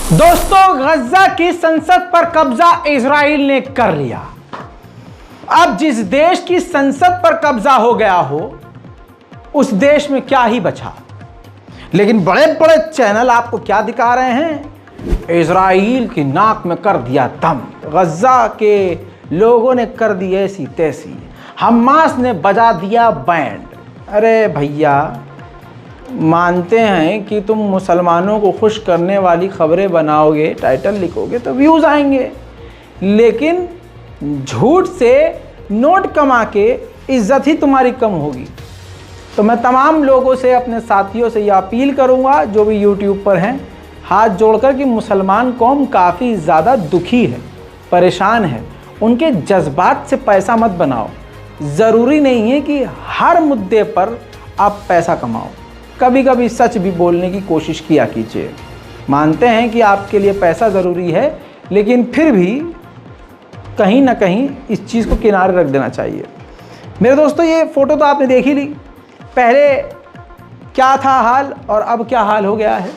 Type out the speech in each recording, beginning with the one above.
दोस्तों, गजा की संसद पर कब्जा इजराइल ने कर लिया। अब जिस देश की संसद पर कब्जा हो गया हो उस देश में क्या ही बचा। लेकिन बड़े बड़े चैनल आपको क्या दिखा रहे हैं? इजराइल की नाक में कर दिया दम, गजा के लोगों ने कर दी ऐसी तैसी, हमास ने बजा दिया बैंड। अरे भैया, मानते हैं कि तुम मुसलमानों को खुश करने वाली खबरें बनाओगे, टाइटल लिखोगे तो व्यूज आएंगे, लेकिन झूठ से नोट कमा के इज्जत ही तुम्हारी कम होगी। तो मैं तमाम लोगों से, अपने साथियों से यह अपील करूंगा जो भी यूट्यूब पर हैं, हाथ जोड़कर कि मुसलमान कौम काफ़ी ज़्यादा दुखी है, परेशान है। उनके जज्बात से पैसा मत बनाओ। ज़रूरी नहीं है कि हर मुद्दे पर आप पैसा कमाओ। कभी कभी सच भी बोलने की कोशिश किया कीजिए। मानते हैं कि आपके लिए पैसा ज़रूरी है, लेकिन फिर भी कहीं ना कहीं इस चीज़ को किनारे रख देना चाहिए। मेरे दोस्तों, ये फ़ोटो तो आपने देख ही ली। पहले क्या था हाल और अब क्या हाल हो गया है।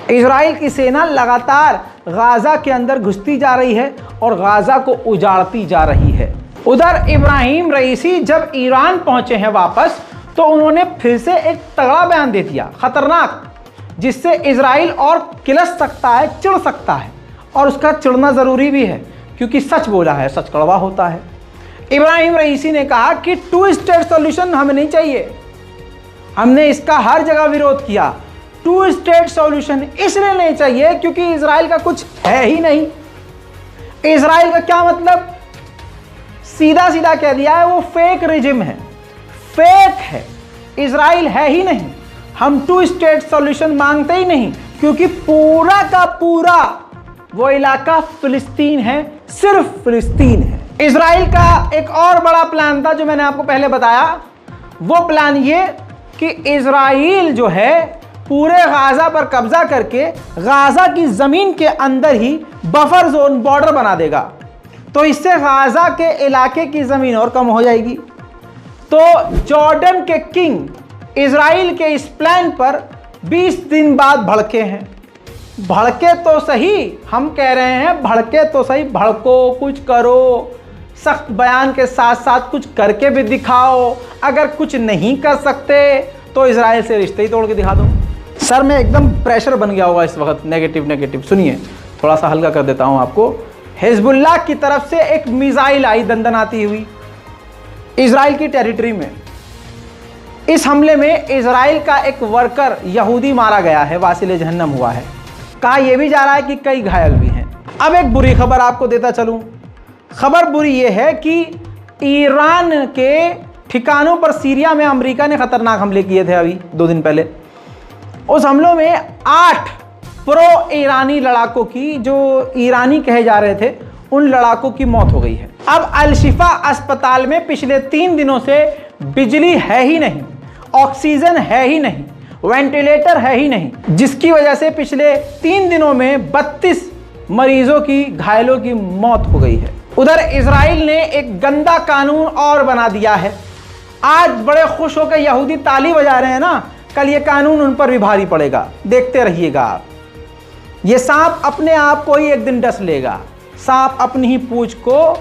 इजराइल की सेना लगातार गाज़ा के अंदर घुसती जा रही है और गाज़ा को उजाड़ती जा रही है। उधर इब्राहिम रईसी जब ईरान पहुंचे हैं वापस, तो उन्होंने फिर से एक तगड़ा बयान दे दिया, खतरनाक, जिससे इजराइल और किलस सकता है, चिढ़ सकता है। और उसका चिढ़ना ज़रूरी भी है, क्योंकि सच बोला है, सच कड़वा होता है। इब्राहिम रईसी ने कहा कि 2 स्टेट सॉल्यूशन हमें नहीं चाहिए। हमने इसका हर जगह विरोध किया। 2 स्टेट सॉल्यूशन इसलिए नहीं चाहिए क्योंकि इजराइल का कुछ है ही नहीं। इजराइल का क्या मतलब? सीधा सीधा कह दिया है, वो फेक रिजिम है, फेक है, इजराइल है ही नहीं। हम 2 स्टेट सॉल्यूशन मांगते ही नहीं, क्योंकि पूरा का पूरा वो इलाका फिलिस्तीन है, सिर्फ फिलिस्तीन है। इजराइल का एक और बड़ा प्लान था जो मैंने आपको पहले बताया। वो प्लान ये कि इजराइल जो है पूरे गाज़ा पर कब्जा करके गाज़ा की जमीन के अंदर ही बफर जोन, बॉर्डर बना देगा। तो इससे गाज़ा के इलाके की जमीन और कम हो जाएगी। तो जॉर्डन के किंग इजराइल के इस प्लान पर 20 दिन बाद भड़के हैं। भड़के तो सही, हम कह रहे हैं भड़के तो सही, भड़को, कुछ करो, सख्त बयान के साथ साथ कुछ करके भी दिखाओ। अगर कुछ नहीं कर सकते तो इजराइल से रिश्ते ही तोड़ के दिखा दो। सर में एकदम प्रेशर बन गया होगा इस वक्त, नेगेटिव। सुनिए, थोड़ा सा हल्का कर देता हूं आपको। हिजबुल्लाह की तरफ से एक मिसाइल आई दंदनाती हुई इजराइल की टेरिटरी में। इस हमले में इजराइल का एक वर्कर यहूदी मारा गया है, वासिले जहन्नम हुआ है। कहा यह भी जा रहा है कि कई घायल भी हैं। अब एक बुरी खबर आपको देता चलूं। खबर बुरी यह है कि ईरान के ठिकानों पर सीरिया में अमेरिका ने खतरनाक हमले किए थे अभी 2 दिन पहले। उस हमलों में 8 प्रो ईरानी लड़ाकों की, जो ईरानी कहे जा रहे थे, उन लड़ाकों की मौत हो गई है। अब अल-शिफा अस्पताल में पिछले 3 दिनों से बिजली है ही नहीं, ऑक्सीजन है ही नहीं, वेंटिलेटर है ही नहीं, जिसकी वजह से पिछले 3 दिनों में 32 मरीजों की, घायलों की मौत हो गई है। उधर इजराइल ने एक गंदा कानून और बना दिया है। आज बड़े खुश होकर यहूदी ताली बजा रहे हैं ना, कल ये कानून उन पर भी भारी पड़ेगा। देखते रहिएगा आप। ये सांप अपने आप को ही एक दिन डस लेगा, सांप अपनी ही पूंछ को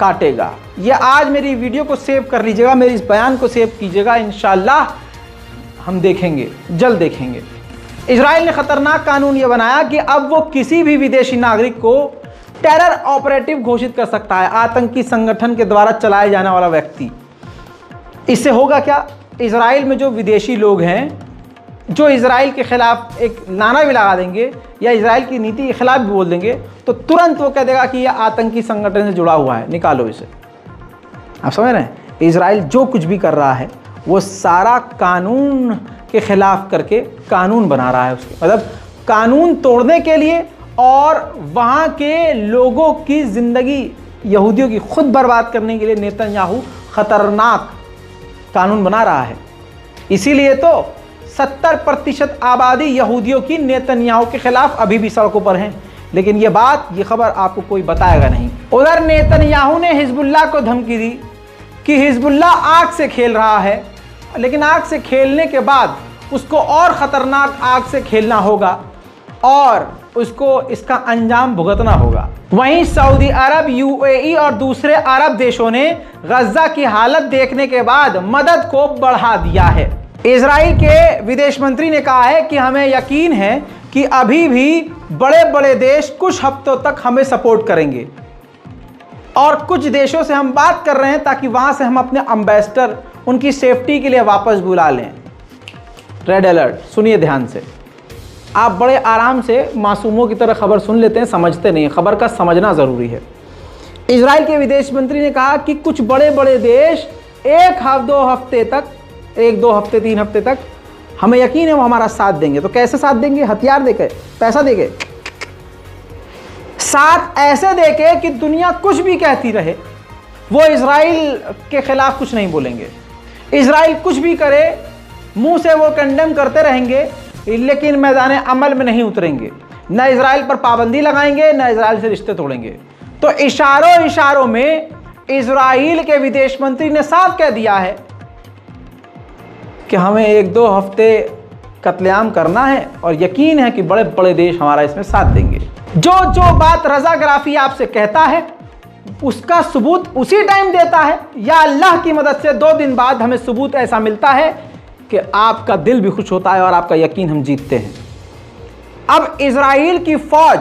काटेगा। ये आज मेरी वीडियो को सेव कर लीजिएगा, मेरे इस बयान को सेव कीजिएगा। इंशाल्लाह हम देखेंगे, जल्द देखेंगे। इजराइल ने खतरनाक कानून यह बनाया कि अब वो किसी भी विदेशी नागरिक को टेरर ऑपरेटिव घोषित कर सकता है, आतंकी संगठन के द्वारा चलाया जाने वाला व्यक्ति। इससे होगा क्या? इजराइल में जो विदेशी लोग हैं, जो इजराइल के खिलाफ एक नारा भी लगा देंगे या इजराइल की नीति के खिलाफ भी बोल देंगे, तो तुरंत वो कह देगा कि यह आतंकी संगठन से जुड़ा हुआ है, निकालो इसे। आप समझ रहे हैं? इजराइल जो कुछ भी कर रहा है वो सारा कानून के खिलाफ करके कानून बना रहा है, उसके मतलब कानून तोड़ने के लिए और वहाँ के लोगों की ज़िंदगी, यहूदियों की खुद बर्बाद करने के लिए नेतन्याहू खतरनाक कानून बना रहा है। इसीलिए तो 70% आबादी यहूदियों की नेतन्याहू के खिलाफ अभी भी सड़कों पर हैं। लेकिन ये बात, ये खबर आपको कोई बताएगा नहीं। उधर नेतन्याहू ने हिजबुल्लाह को धमकी दी कि हिजबुल्लाह आग से खेल रहा है, लेकिन आग से खेलने के बाद उसको और ख़तरनाक आग से खेलना होगा। और उसको इसका अंजाम भुगतना होगा। वहीं सऊदी अरब, यूएई और दूसरे अरब देशों ने गजा की हालत देखने के बाद मदद को बढ़ा दिया है। इजराइल के विदेश मंत्री ने कहा है कि हमें यकीन है कि अभी भी बड़े बड़े देश कुछ हफ्तों तक हमें सपोर्ट करेंगे और कुछ देशों से हम बात कर रहे हैं ताकि वहां से हम अपने एम्बेसडर उनकी सेफ्टी के लिए वापस बुला लें। रेड अलर्ट, सुनिए ध्यान से। आप बड़े आराम से मासूमों की तरह खबर सुन लेते हैं, समझते नहीं, खबर का समझना ज़रूरी है। इजराइल के विदेश मंत्री ने कहा कि कुछ बड़े बड़े देश 1-2 हफ्ते तक, 1-2 हफ्ते 3 हफ्ते तक हमें यकीन है वो हमारा साथ देंगे। तो कैसे साथ देंगे? हथियार देके, पैसा देके, साथ ऐसे देके कि दुनिया कुछ भी कहती रहे, वो इजराइल के खिलाफ कुछ नहीं बोलेंगे। इजराइल कुछ भी करे, मुंह से वो कंडेम करते रहेंगे, लेकिन मैदान अमल में नहीं उतरेंगे। न इजराइल पर पाबंदी लगाएंगे, न इजराइल से रिश्ते तोड़ेंगे। तो इशारों इशारों में इजराइल के विदेश मंत्री ने साफ कह दिया है कि हमें 1-2 हफ्ते कत्लेआम करना है और यकीन है कि बड़े बड़े देश हमारा इसमें साथ देंगे। जो बात रजा गराफी आपसे कहता है उसका सबूत उसी टाइम देता है, या अल्लाह की मदद से 2 दिन बाद हमें सबूत ऐसा मिलता है कि आपका दिल भी खुश होता है और आपका यकीन हम जीतते हैं। अब इजराइल की फौज,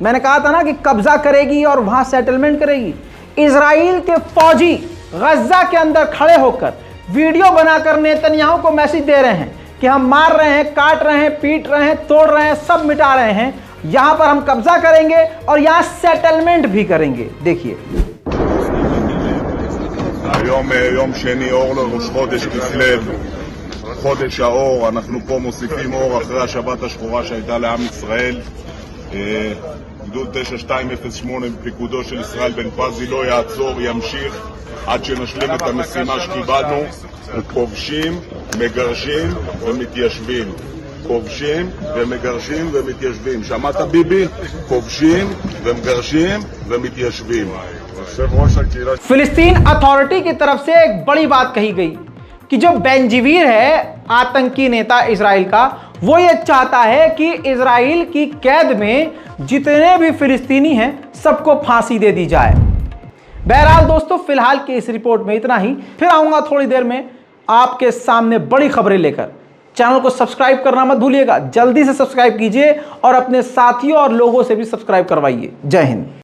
मैंने कहा था ना कि कब्जा करेगी और वहां सेटलमेंट करेगी। इजराइल के फौजी गजा के अंदर खड़े होकर वीडियो बनाकर नेतन्याहू को मैसेज दे रहे हैं कि हम मार रहे हैं, काट रहे हैं, पीट रहे हैं, तोड़ रहे हैं, सब मिटा रहे हैं, यहां पर हम कब्जा करेंगे और यहां सेटलमेंट भी करेंगे। देखिए, יום שני אור לראש חודש כסלו, חודש האור. אנחנו פה מוסיפים אור אחרי השבת השחורה שהייתה לעם ישראל. גדוד 9208 בפיקודו של ישראל בן פזי לא יעצור, ימשיך עד שנשלים את המשימה שקיבלנו. כובשים, מגרשים ומתיישבים. כובשים ומגרשים ומתיישבים. שמעת ביבי? כובשים ומגרשים ומתיישבים. फिलिस्तीन अथॉरिटी की तरफ से एक बड़ी बात कही गई कि जो बेंजीवीर है आतंकी नेता इजराइल का, वो ये चाहता है कि इजराइल की कैद में जितने भी फिलिस्तीनी हैं सबको फांसी दे दी जाए। बहरहाल दोस्तों, फिलहाल की इस रिपोर्ट में इतना ही। फिर आऊंगा थोड़ी देर में आपके सामने बड़ी खबरें लेकर। चैनल को सब्सक्राइब करना मत भूलिएगा, जल्दी से सब्सक्राइब कीजिए और अपने साथियों और लोगों से भी सब्सक्राइब करवाइए। जय हिंद।